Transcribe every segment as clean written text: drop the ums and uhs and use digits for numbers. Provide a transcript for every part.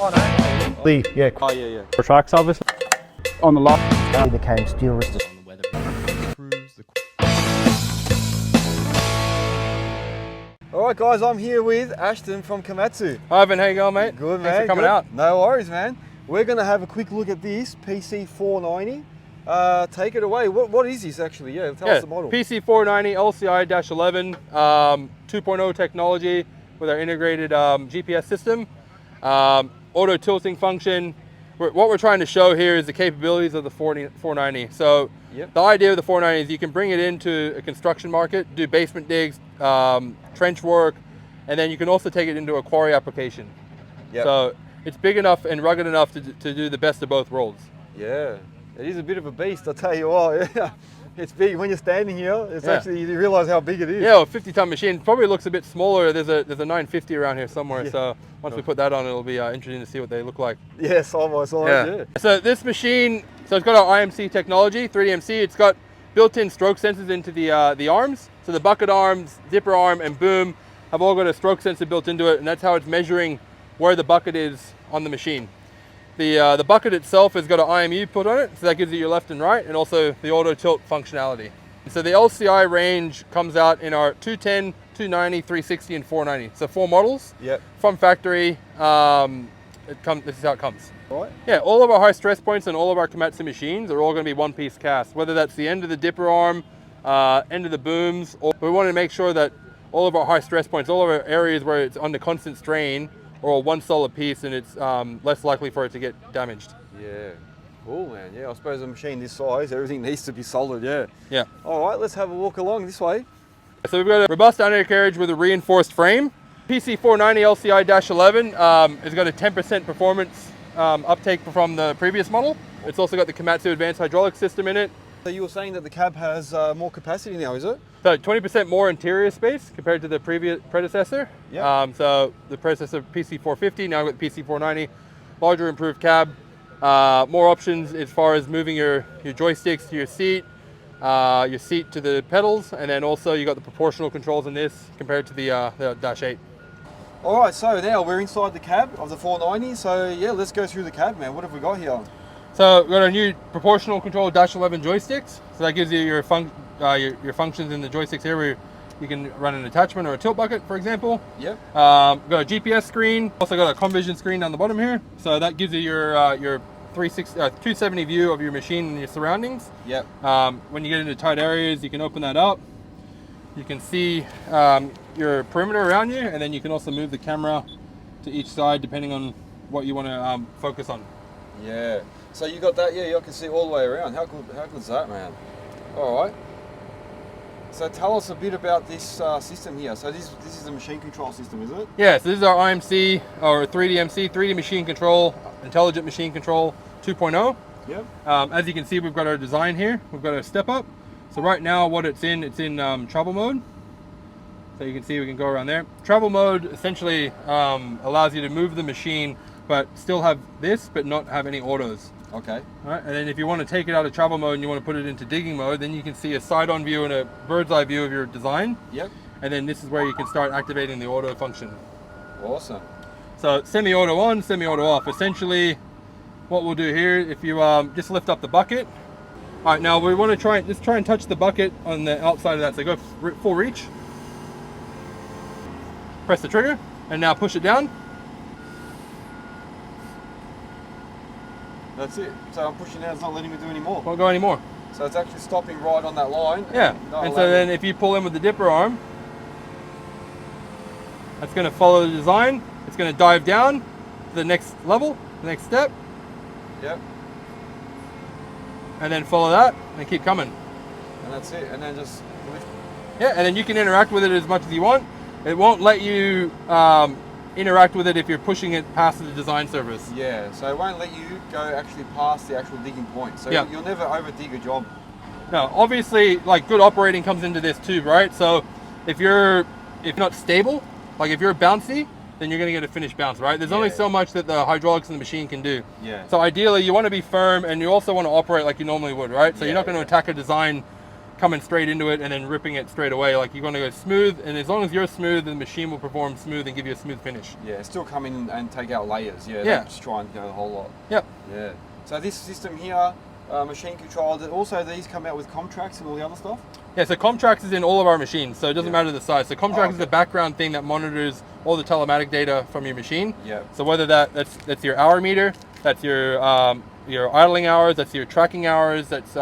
Oh no. Yeah. Oh yeah, yeah. For tracks, obviously. On the lot. He became steel resistant. Alright guys, I'm here with Ashton from Komatsu. Hi Ivan, how you going, mate? Good, man. Thanks for coming good. out. No worries, man. We're going to have a quick look at this PC490. Take it away. What is this actually? Yeah, tell us the model. PC490LCi-11, 2.0 technology with our integrated GPS system, auto tilting function. What we're trying to show here is the capabilities of the 490. So the idea of the 490 is you can bring it into a construction market, do basement digs, trench work, and then you can also take it into a quarry application. Yep. So it's big enough and rugged enough to do the best of both worlds. Yeah, it is a bit of a beast, I'll tell you what. Yeah. It's big. When you're standing here, it's actually, you realize how big it is. Yeah, a 50-ton machine. Probably looks a bit smaller. There's a 950 around here somewhere. Yeah. So once we put that on, it'll be interesting to see what they look like. Yeah, side by side, yeah. So this machine, so it's got our IMC technology, 3DMC. It's got built-in stroke sensors into the arms. So the bucket arms, dipper arm, and boom have all got a stroke sensor built into it, and that's how it's measuring where the bucket is on the machine. The bucket itself has got an IMU put on it, so that gives you your left and right, and also the auto tilt functionality. So the LCI range comes out in our 210, 290, 360, and 490. So 4 models. Yep. From factory. This is how it comes. Right. Yeah, all of our high stress points and all of our Komatsu machines are all going to be one-piece cast, whether that's the end of the dipper arm, end of the booms, or we want to make sure that all of our high stress points, all of our areas where it's under constant strain, or one solid piece, and it's less likely for it to get damaged. Yeah, cool, man. Yeah, I suppose a machine this size, everything needs to be solid, yeah. Yeah. All right, let's have a walk along this way. So we've got a robust undercarriage with a reinforced frame. PC490LCi-11 has got a 10% performance uptake from the previous model. It's also got the Komatsu advanced hydraulic system in it. So you were saying that the cab has more capacity now, is it? So 20% more interior space compared to the previous predecessor. Yeah. So the predecessor PC450, now with PC490, larger improved cab, more options as far as moving your joysticks to your seat to the pedals, and then also you got the proportional controls in this compared to the Dash 8. All right, so now we're inside the cab of the 490. So yeah, let's go through the cab, man. What have we got here? So we've got our new proportional control Dash 11 joysticks. So that gives you your functions in the joysticks here, where you can run an attachment or a tilt bucket, for example. Yep. We've got a GPS screen. Also got a ComVision screen down the bottom here. So that gives you your 270 view of your machine and your surroundings. Yep. When you get into tight areas, you can open that up. You can see your perimeter around you, and then you can also move the camera to each side depending on what you want to focus on. Yeah. So you got that, yeah, I can see all the way around. How good is that, man? All right. So tell us a bit about this system here. So this is a machine control system, is it? Yeah, so this is our IMC, or 3DMC, 3D machine control, intelligent machine control 2.0. Yep. As you can see, we've got our design here. We've got our step up. So right now what it's in travel mode. So you can see we can go around there. Travel mode essentially allows you to move the machine, but still have this, but not have any autos. Okay. All right, and then if you want to take it out of travel mode and you want to put it into digging mode, then you can see a side-on view and a bird's eye view of your design. Yep. And then this is where you can start activating the auto function. Awesome. So semi-auto on, semi-auto off. Essentially, what we'll do here, if you just lift up the bucket. All right, now we want to try and touch the bucket on the outside of that. So go full reach. Press the trigger, and now push it down. That's it. So I'm pushing out, it's not letting me do any more. Won't go anymore. So it's actually stopping right on that line. Yeah, and so then if you pull in with the dipper arm, that's going to follow the design. It's going to dive down to the next level, the next step. Yep. And then follow that and keep coming. And that's it. And then just lift. Yeah, and then you can interact with it as much as you want. It won't let you interact with it if you're pushing it past the design surface. Yeah, so it won't let you go actually past the actual digging point. So you'll never over dig a job. No, obviously, like, good operating comes into this too, right? So if you're not stable, like if you're bouncy, then you're going to get a finished bounce, right? There's only so much that the hydraulics in the machine can do. Yeah. So ideally, you want to be firm, and you also want to operate like you normally would, right? So you're not going to attack a design coming straight into it and then ripping it straight away. Like you're going to go smooth, and as long as you're smooth, the machine will perform smooth and give you a smooth finish. Yeah, still come in and take out layers. Yeah, Yeah. don't just try and go the whole lot. Yep. Yeah. So this system here, machine controlled. Also, these come out with Comtrax and all the other stuff. Yeah, so Comtrax is in all of our machines, so it doesn't Yeah. matter the size. So Comtrax is the background thing that monitors all the telematic data from your machine. Yeah. So whether that's your hour meter, that's your idling hours, that's your tracking hours, that's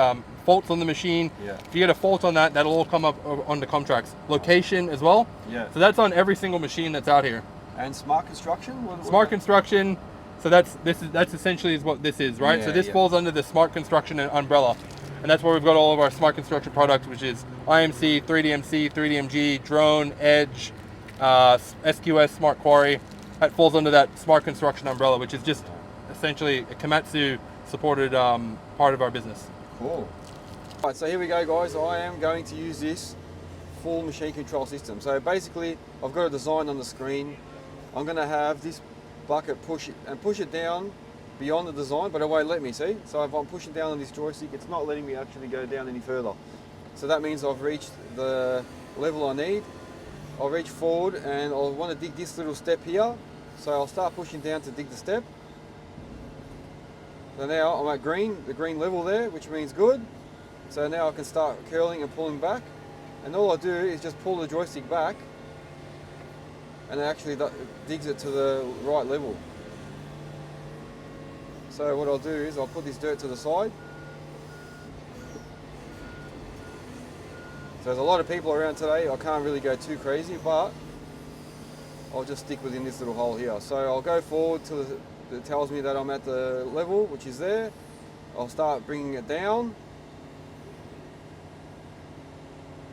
faults on the machine. Yeah. If you get a fault on that, that'll all come up on the Comtrax. Location as well. Yeah. So that's on every single machine that's out here. And smart construction. Smart construction. So that's essentially is what this is, right? Yeah, so this yeah. falls under the smart construction umbrella. And that's where we've got all of our smart construction products, which is IMC, 3DMC, 3DMG, drone, edge, SQS, smart quarry. That falls under that smart construction umbrella, which is just essentially a Komatsu supported part of our business. Cool. Right, so here we go, guys. I am going to use this full machine control system. So basically, I've got a design on the screen. I'm going to have this bucket push it down beyond the design, but it won't let me, see? So if I'm pushing down on this joystick, it's not letting me actually go down any further. So that means I've reached the level I need. I'll reach forward and I'll want to dig this little step here. So I'll start pushing down to dig the step. So now I'm at the green level there, which means good. So now I can start curling and pulling back. And all I do is just pull the joystick back and it actually digs it to the right level. So what I'll do is I'll put this dirt to the side. So there's a lot of people around today. I can't really go too crazy, but I'll just stick within this little hole here. So I'll go forward till it tells me that I'm at the level, which is there. I'll start bringing it down.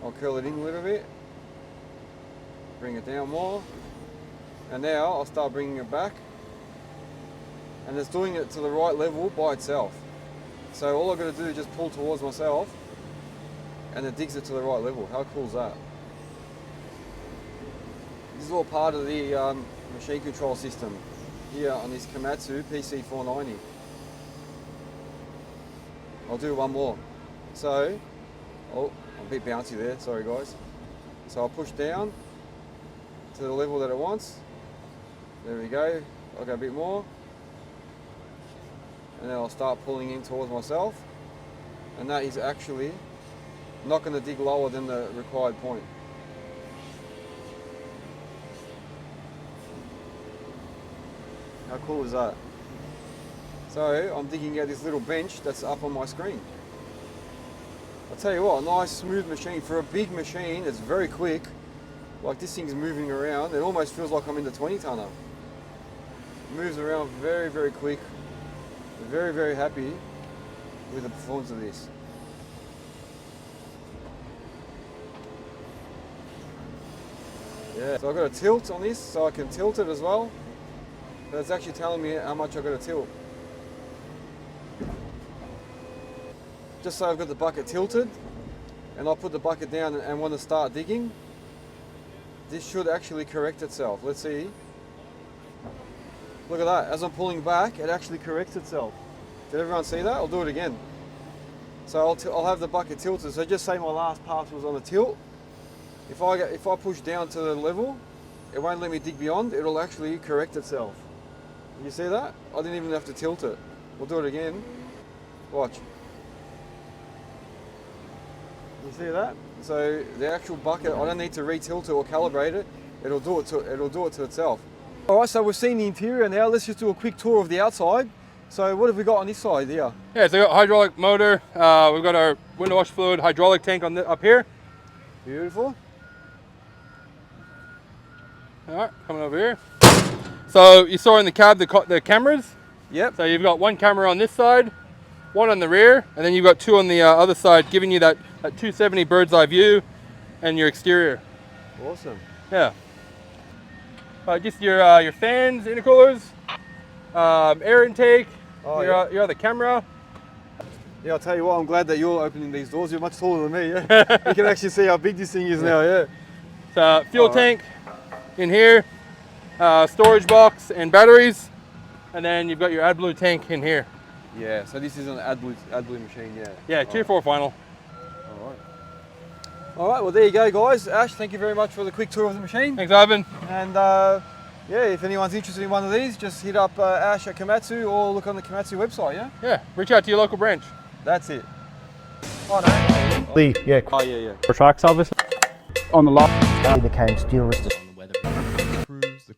I'll curl it in a little bit. Bring it down more. And now I'll start bringing it back. And it's doing it to the right level by itself. So all I've got to do is just pull towards myself and it digs it to the right level. How cool is that? This is all part of the machine control system here on this Komatsu PC490. I'll do one more. So, oh, I'm a bit bouncy there, sorry guys. So I'll push down to the level that it wants. There we go. I'll go a bit more. And then I'll start pulling in towards myself. And that is actually not going to dig lower than the required point. How cool is that? So I'm digging out this little bench that's up on my screen. I'll tell you what, a nice smooth machine. For a big machine, it's very quick. Like this thing's moving around. It almost feels like I'm in the 20 tonner. It moves around very, very quick. Very, very happy with the performance of this. Yeah, so I've got a tilt on this, so I can tilt it as well. But it's actually telling me how much I've got to tilt. Just so I've got the bucket tilted, and I'll put the bucket down and want to start digging. This should actually correct itself. Let's see. Look at that, as I'm pulling back, it actually corrects itself. Did everyone see that? I'll do it again. So I'll have the bucket tilted. So just say my last pass was on a tilt. If I push down to the level, it won't let me dig beyond, it'll actually correct itself. You see that? I didn't even have to tilt it. We'll do it again. Watch. You see that? So the actual bucket, I don't need to re-tilt it or calibrate it. It'll do it to itself. All right, so we've seen the interior now. Let's just do a quick tour of the outside. So what have we got on this side here? Yeah, so we got hydraulic motor. We've got our window wash fluid hydraulic tank on up here. Beautiful. All right, coming over here. So you saw in the cab the cameras. Yep. So you've got one camera on this side, one on the rear, and then you've got two on the other side, giving you that 270 bird's eye view and your exterior. Awesome. Yeah. Just your fans, intercoolers, air intake, your other camera. Yeah, I'll tell you what, I'm glad that you're opening these doors. You're much taller than me, yeah? You can actually see how big this thing is now, yeah. So fuel tank in here, storage box and batteries, and then you've got your AdBlue tank in here. Yeah, so this is an AdBlue machine, yeah. Yeah, Tier 4 final. All right. All right, well there you go guys. Ash, thank you very much for the quick tour of the machine. Thanks, Ivan. And yeah, if anyone's interested in one of these, just hit up Ash at Komatsu or look on the Komatsu website, yeah? Yeah, reach out to your local branch. That's it. Oh, no. Yeah, Oh yeah. For tracks, obviously. On the lot. he became steel resistant. on the weather. Improves the